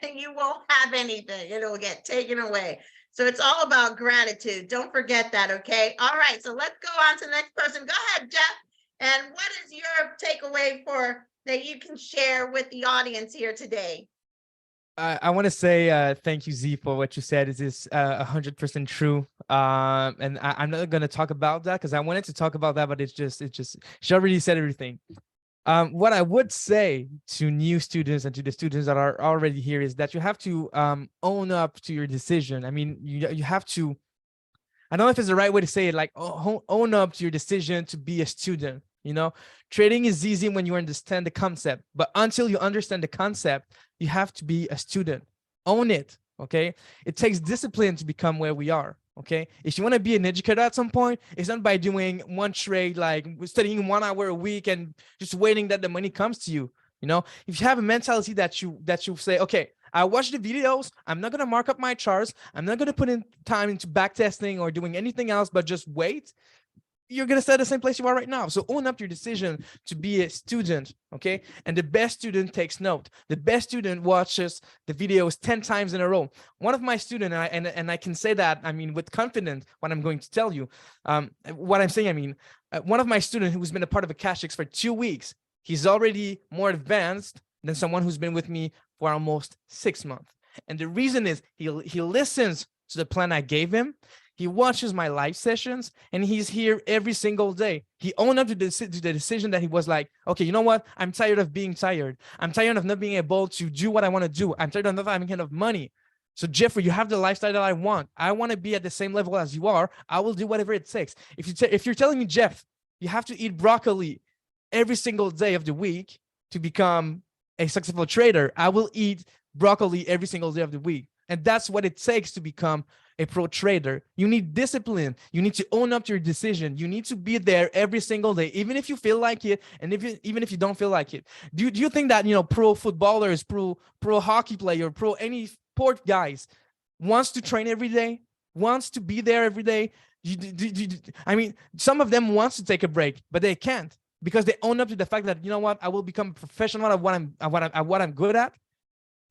A: And you won't have anything. It'll get taken away. So it's all about gratitude. Don't forget that, okay? All right, so let's go on to the next person. Go ahead, Jeff. And what is your takeaway for that you can share with the audience here today?
D: I want to say thank you, Z, for what you said. It is 100% true. And I'm not going to talk about that because I wanted to talk about that, but it's just she already said everything. What I would say to new students and to the students that are already here is that you have to own up to your decision. I mean, you have to, I don't know if it's the right way to say it, like own up to your decision to be a student. You know, trading is easy when you understand the concept, but until you understand the concept, you have to be a student. Own it, okay? It takes discipline to become where we are, okay? If you want to be an educator at some point, it's not by doing one trade, like studying 1 hour a week and just waiting that the money comes to you. You know, if you have a mentality that you say, okay, I watch the videos, I'm not going to mark up my charts, I'm not going to put in time into back testing or doing anything else, but just wait, you're going to stay at the same place you are right now. So own up your decision to be a student, okay? And the best student takes note. The best student watches the videos 10 times in a row. One of my students, and I can say that, I mean, with confidence, what I'm going to tell you, what I'm saying, I mean, one of my students who's been a part of a Cash for 2 weeks, he's already more advanced than someone who's been with me for almost 6 months. And the reason is he listens to the plan I gave him. He watches my live sessions and he's here every single day. He owned up to the decision that he was like, okay, you know what? I'm tired of being tired. I'm tired of not being able to do what I want to do. I'm tired of not having enough money. So Jeffrey, you have the lifestyle that I want. I want to be at the same level as you are. I will do whatever it takes. If you're telling me, Jeff, you have to eat broccoli every single day of the week to become a successful trader, I will eat broccoli every single day of the week. And that's what it takes to become a pro trader. You need discipline. You need to own up to your decision. You need to be there every single day, even if you feel like it, and even if you don't feel like it. Do you think that, you know, pro footballers, pro hockey player, pro any sport guys wants to train every day, wants to be there every day? I mean, some of them wants to take a break, but they can't because they own up to the fact that, you know what, I will become a professional at what I'm good at.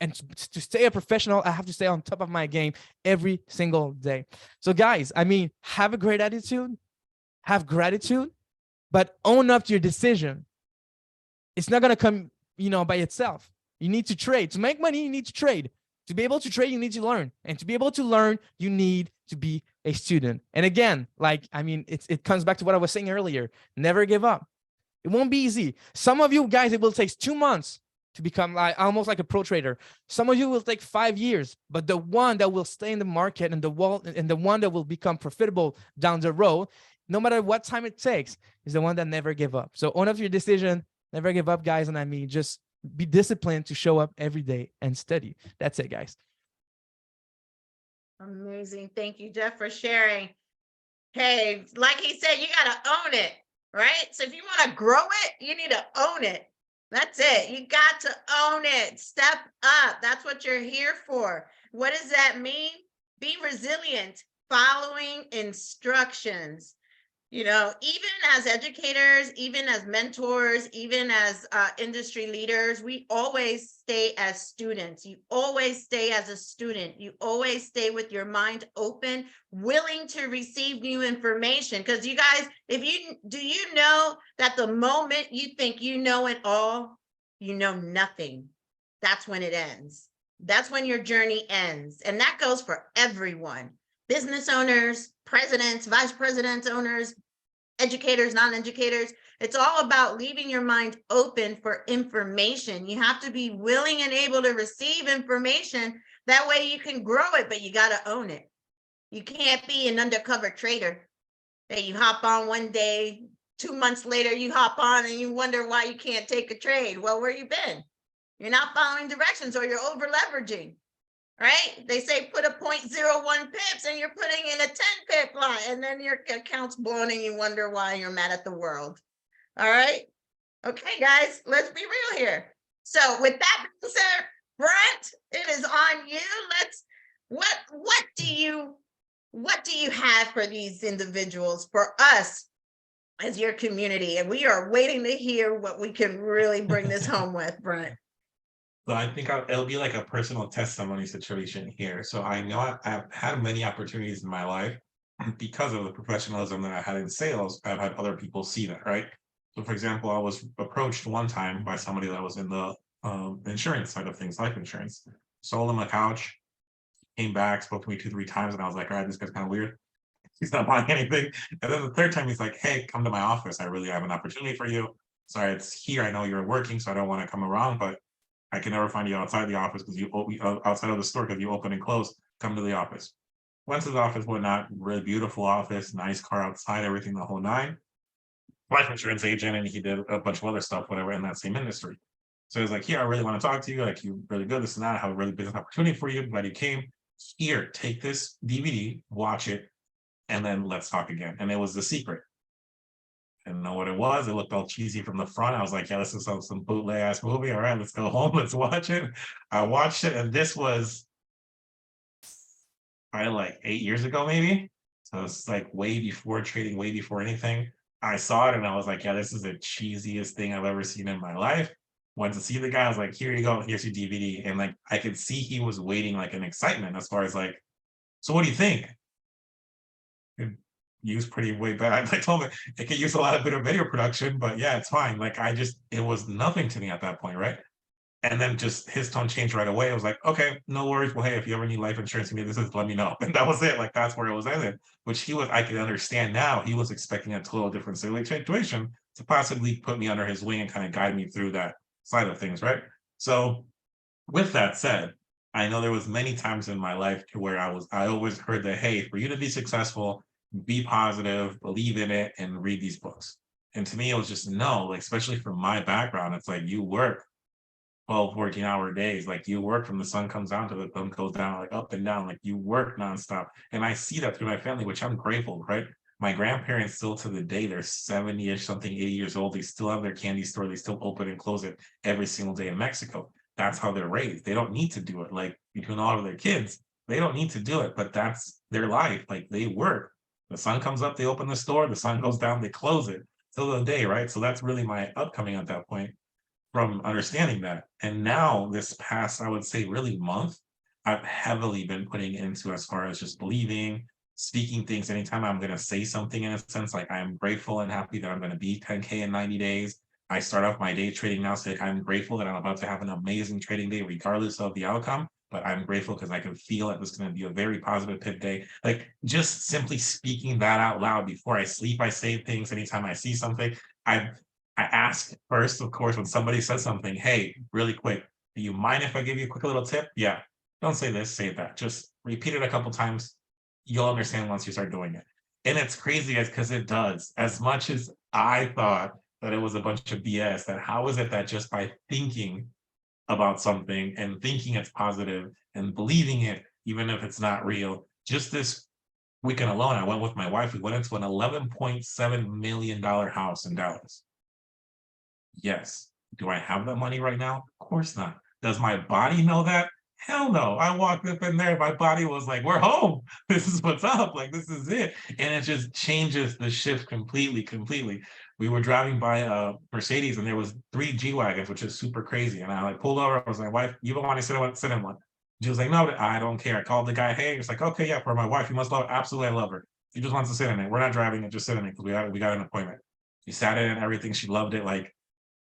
D: And to stay a professional, I have to stay on top of my game every single day. So guys, I mean, have a great attitude, have gratitude, but own up to your decision. It's not going to come, you know, by itself. You need to trade. To make money, you need to trade. To be able to trade, you need to learn. And to be able to learn, you need to be a student. And again, like, I mean, it comes back to what I was saying earlier. Never give up. It won't be easy. Some of you guys, it will take 2 months to become like almost like a pro trader. Some of you will take 5 years, but the one that will stay in the market and the one that will become profitable down the road, no matter what time it takes, is the one that never give up. So own up your decision, never give up, guys. And I mean, just be disciplined to show up every day and study. That's it, guys.
A: Amazing. Thank you, Jeff, for sharing. Hey, like he said, you got to own it, right? So if you want to grow it, you need to own it. That's it. You got to own it. Step up. That's what you're here for. What does that mean? Be resilient, following instructions. You know, even as educators, even as mentors, even as industry leaders, we always stay as students. You always stay as a student. You always stay with your mind open, willing to receive new information. Because you guys, do you know that the moment you think you know it all, you know nothing. That's when it ends. That's when your journey ends. And that goes for everyone. Business owners, presidents, vice presidents, owners, educators, non-educators. It's all about leaving your mind open for information. You have to be willing and able to receive information. That way you can grow it, but you got to own it. You can't be an undercover trader that you hop on one day, 2 months later, you hop on and you wonder why you can't take a trade. Well, where you been? You're not following directions or you're over leveraging, right? They say put a 0.01 pips and you're putting in a 10 pip line and then your account's blown and you wonder why you're mad at the world. All right. Okay, guys, let's be real here. So with that being said, Brent, it is on you. What do you have for these individuals, for us as your community? And we are waiting to hear what we can really bring this home with, Brent.
C: So I think it'll be like a personal testimony situation here. So I know I've had many opportunities in my life because of the professionalism that I had in sales. I've had other people see that, right? So for example, I was approached one time by somebody that was in the insurance side of things, life insurance. Sold him a couch, came back, spoke to me 2-3 times, and I was like, all right, this guy's kind of weird. He's not buying anything. And then the third time he's like, hey, come to my office. I really have an opportunity for you. Sorry, it's here. I know you're working, so I don't want to come around, but I can never find you outside the office because you outside of the store because you open and close. Come to the office. Went to the office, whatnot, really beautiful office, nice car outside, everything, the whole nine. Life insurance agent, and he did a bunch of other stuff, whatever, in that same industry. So he's like, here, I really want to talk to you. Like, you're really good, this and that. I have a really business opportunity for you. Glad you came. Here, take this DVD, watch it, and then let's talk again. And it was The Secret. I didn't know what it was. It looked all cheesy from the front. I was like, yeah, this is some bootleg ass movie. All right, let's go home. Let's watch it. I watched it, and this was probably like 8 years ago, maybe. So it's like way before trading, way before anything. I saw it and I was like, yeah, this is the cheesiest thing I've ever seen in my life. Went to see the guy. I was like, here you go. Here's your DVD. And like, I could see he was waiting like an excitement as far as like, so what do you think? Use pretty way bad. I told him it could use a lot of bit of video production, but yeah, it's fine. Like it was nothing to me at that point, right? And then just his tone changed right away. I was like, okay, no worries. Well, hey, if you ever need life insurance, let me know. And that was it. Like that's where it was ended. Which I could understand now. He was expecting a total different situation to possibly put me under his wing and kind of guide me through that side of things, right? So with that said, I know there was many times in my life where I always heard that, hey, for you to be successful, be positive, believe in it, and read these books. And to me, it was just no, like, especially from my background, it's like you work 12, 14-hour days. Like you work from the sun comes down to the sun goes down, like up and down, like you work nonstop. And I see that through my family, which I'm grateful, right? My grandparents still to the day, they're 70-ish, something, 80 years old. They still have their candy store. They still open and close it every single day in Mexico. That's how they're raised. They don't need to do it. Like between all of their kids, they don't need to do it, but that's their life. Like they work. The sun comes up, they open the store. The sun goes down, they close it till the day, right? So that's really my upcoming at that point from understanding that. And now this past, I would say really month, I've heavily been putting into as far as just believing, speaking things. Anytime I'm going to say something in a sense, like I'm grateful and happy that I'm going to be 10K in 90 days. I start off my day trading now. So like, I'm grateful that I'm about to have an amazing trading day, regardless of the outcome. But I'm grateful because I can feel that this is going to be a very positive pip day. Like just simply speaking that out loud before I sleep, I say things. Anytime I see something, I ask first, of course, when somebody says something, hey, really quick, do you mind if I give you a quick little tip? Yeah, don't say this, say that. Just repeat it a couple times. You'll understand once you start doing it. And it's crazy because it does. As much as I thought that it was a bunch of BS, that how is it that just by thinking about something and thinking it's positive and believing it, even if it's not real, just this weekend alone, I went with my wife, we went into an $11.7 million house in Dallas. Yes. Do I have that money right now? Of course not. Does my body know that? Hell no. I walked up in there, my body was like, we're home. This is what's up. Like, this is it. And it just changes the shift completely. We were driving by a Mercedes and there was 3 G-Wagons, which is super crazy. And I like pulled over. I was like, wife, you don't want to sit in one. She was like, no, I don't care. I called the guy. Hey, it's like, okay, yeah, for my wife, you must love it. Absolutely, I love her. She just wants to sit in it. We're not driving it, just sit in it because we got an appointment. She sat in it and everything. She loved it. Like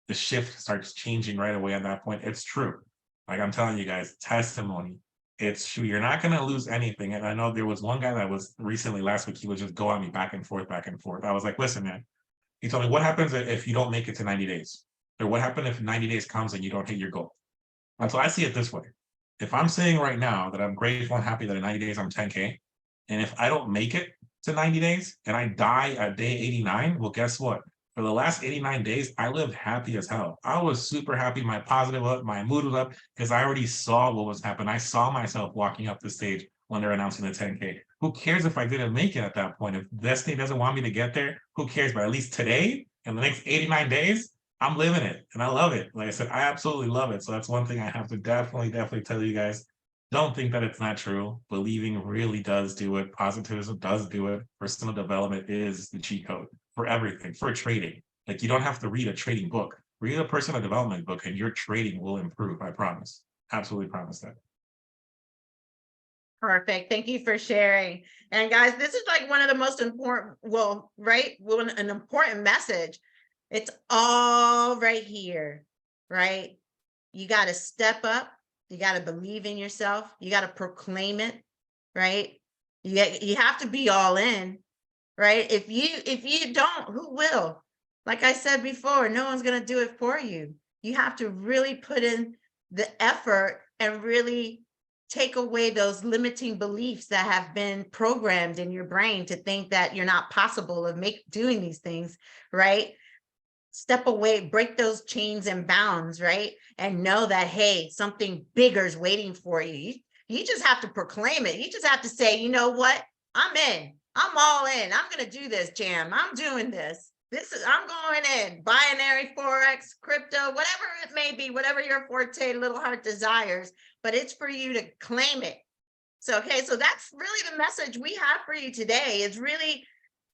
C: the shift starts changing right away at that point. It's true. Like I'm telling you guys, testimony. It's true. You're not going to lose anything. And I know there was one guy that was recently last week, he would just go on me back and forth. I was like, listen, man. He told me, what happens if you don't make it to 90 days? Or what happens if 90 days comes and you don't hit your goal? And so I see it this way. If I'm saying right now that I'm grateful and happy that in 90 days I'm 10K, and if I don't make it to 90 days and I die at day 89, well, guess what? For the last 89 days, I lived happy as hell. I was super happy. My positive up, my mood was up because I already saw what was happening. I saw myself walking up the stage when they're announcing the 10K. Who cares if I didn't make it at that point? If Destiny doesn't want me to get there, who cares? But at least today, in the next 89 days, I'm living it and I love it. Like I said, I absolutely love it. So that's one thing I have to definitely tell you guys. Don't think that it's not true. Believing really does do it. Positivism does do it. Personal development is the cheat code for everything, for trading. Like you don't have to read a trading book. Read a personal development book and your trading will improve. I promise. Absolutely promise that.
A: Perfect. Thank you for sharing. And guys, this is like one of the most important, well, right? Well, an important message. It's all right here, right? You got to step up. You got to believe in yourself. You got to proclaim it, right? You have to be all in, right? If you don't, who will? Like I said before, no one's going to do it for you. You have to really put in the effort and really take away those limiting beliefs that have been programmed in your brain to think that you're not possible of doing these things, right? Step away, break those chains and bounds, right? And know that, hey, something bigger is waiting for you. You just have to proclaim it. You just have to say, you know what? I'm in. I'm all in. I'm going to do this, Jam. I'm doing this. I'm going in. Binary, Forex, crypto, whatever it may be, whatever your forte, little heart desires, but it's for you to claim it. So, okay, so that's really the message we have for you today is really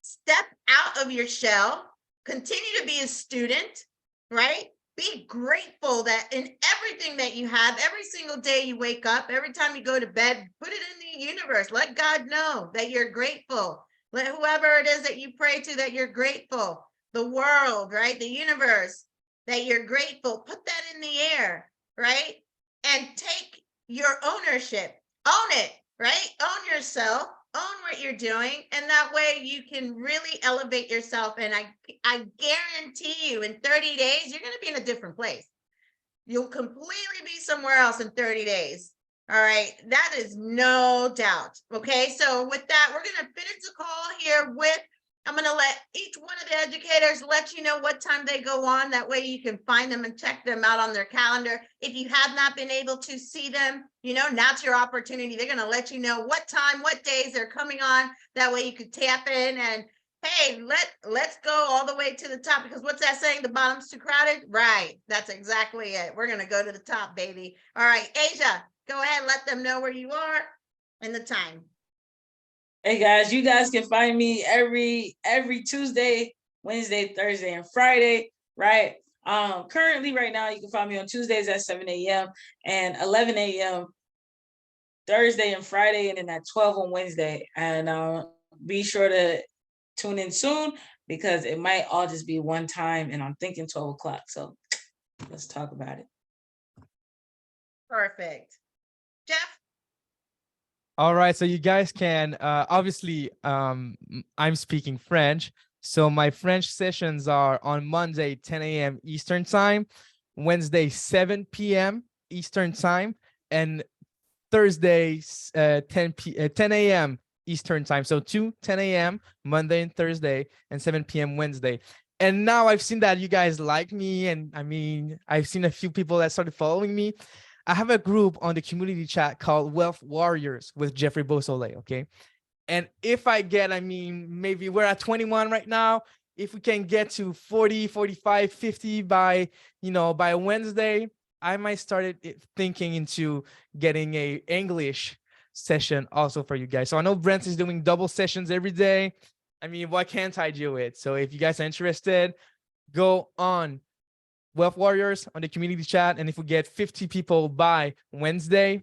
A: step out of your shell, continue to be a student, right? Be grateful that in everything that you have, every single day you wake up, every time you go to bed, put it in the universe. Let God know that you're grateful. Let whoever it is that you pray to that you're grateful. The world, right? The universe, that you're grateful. Put that in the air, right? And take your ownership. Own it, right? Own yourself. Own what you're doing, and that way you can really elevate yourself. And I guarantee you in 30 days, you're going to be in a different place. You'll completely be somewhere else in 30 days. All right. That is no doubt. Okay. So with that, we're going to finish the call here with, I'm going to let each one of the educators let you know what time they go on. That way you can find them and check them out on their calendar. If you have not been able to see them, now's your opportunity. They're going to let you know what time, what days they're coming on. That way you could tap in and, hey, let's go all the way to the top, because what's that saying? The bottom's too crowded? Right. That's exactly it. We're going to go to the top, baby. All right, Asia, go ahead. Let them know where you are and the time.
B: Hey guys, you guys can find me every Tuesday, Wednesday, Thursday, and Friday, right? Currently right now, you can find me on Tuesdays at 7 a.m. and 11 a.m. Thursday and Friday, and then at 12 on Wednesday. And be sure to tune in soon because it might all just be one time, and I'm thinking 12 o'clock. So let's talk about it.
A: Perfect. Jeff?
D: All right, so you guys can obviously I'm speaking French, so my French sessions are on Monday 10 a.m. Eastern time, Wednesday 7 p.m. Eastern time, and Thursday 10 a.m. Eastern time. So 10 a.m. Monday and Thursday, and 7 p.m. Wednesday. And now I've seen that you guys like me, and I mean I've seen a few people that started following me. I have a group on the community chat called Wealth Warriors with Jeffrey Beausoleil, okay? And if I get, I mean, maybe we're at 21 right now. If we can get to 40, 45, 50 by Wednesday, I might start thinking into getting a English session also for you guys. So I know Brent is doing double sessions every day. I mean, why can't I do it? So if you guys are interested, go on Wealth Warriors on the community chat. And if we get 50 people by Wednesday,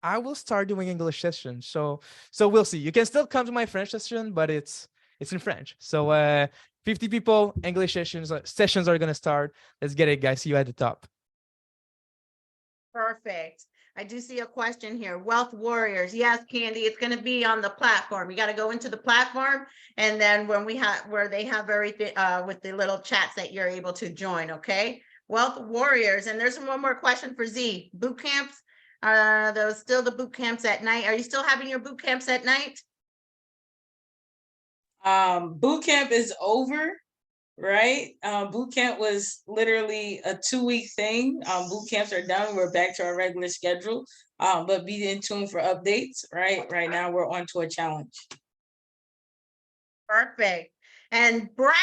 D: I will start doing English sessions. So we'll see. You can still come to my French session, but it's in French. So 50 people, English sessions are going to start. Let's get it, guys. See you at the top.
A: Perfect. I do see a question here. Wealth Warriors. Yes, Candy, it's going to be on the platform. You got to go into the platform, and then when where they have everything with the little chats that you're able to join. Okay. Wealth Warriors. And there's one more question for Z. Boot camps. Those still the boot camps at night. Are you still having your boot camps at night?
B: Boot camp is over right? Boot camp was literally a 2-week thing. Boot camps are done. We're back to our regular schedule. But be in tune for updates, right? Right now we're on to a challenge.
A: Perfect. And Brent,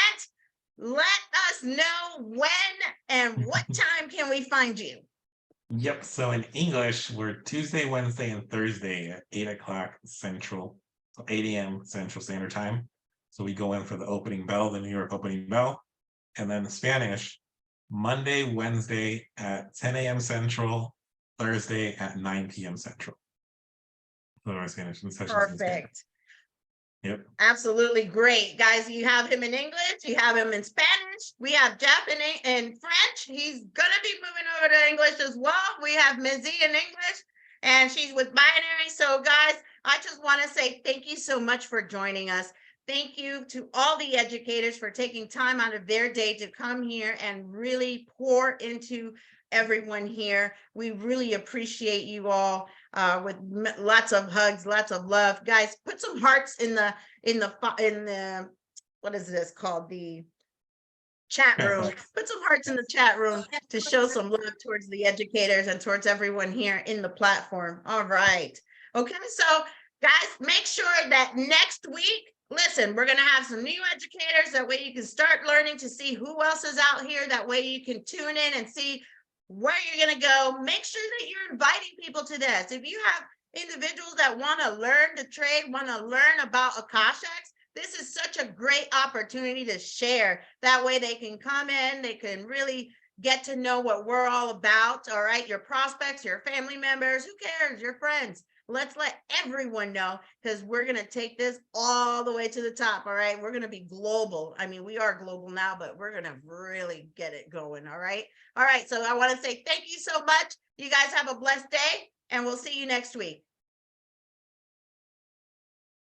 A: let us know when and what time can we find you?
C: Yep. So in English, we're Tuesday, Wednesday, and Thursday at 8 o'clock Central, so 8 a.m. Central Standard Time. So we go in for the opening bell, the New York opening bell. And then Spanish, Monday, Wednesday at 10 a.m. Central, Thursday at 9 p.m. Central. So our Spanish sessions.
A: Perfect.
C: Yep.
A: Absolutely great. Guys, you have him in English, you have him in Spanish, we have Jeff in French. He's gonna be moving over to English as well. We have Mizzy in English, and she's with binary. So guys, I just want to say thank you so much for joining us. Thank you to all the educators for taking time out of their day to come here and really pour into everyone here. We really appreciate you all, with lots of hugs, lots of love. Guys, put some hearts in the what is this called, the chat room. Put some hearts in the chat room to show some love towards the educators and towards everyone here in the platform. All right. Okay, so guys, make sure that next week, listen, we're going to have some new educators. That way you can start learning to see who else is out here. That way you can tune in and see where you're going to go. Make sure that you're inviting people to this. If you have individuals that want to learn the trade, want to learn about Akashics, this is such a great opportunity to share. That way they can come in, they can really get to know what we're all about. All right, your prospects, your family members, who cares, your friends. Let's let everyone know, because we're going to take this all the way to the top. All right, we're going to be global. I mean, we are global now, but we're going to really get it going. All right. All right. So I want to say thank you so much. You guys have a blessed day, and we'll see you next week.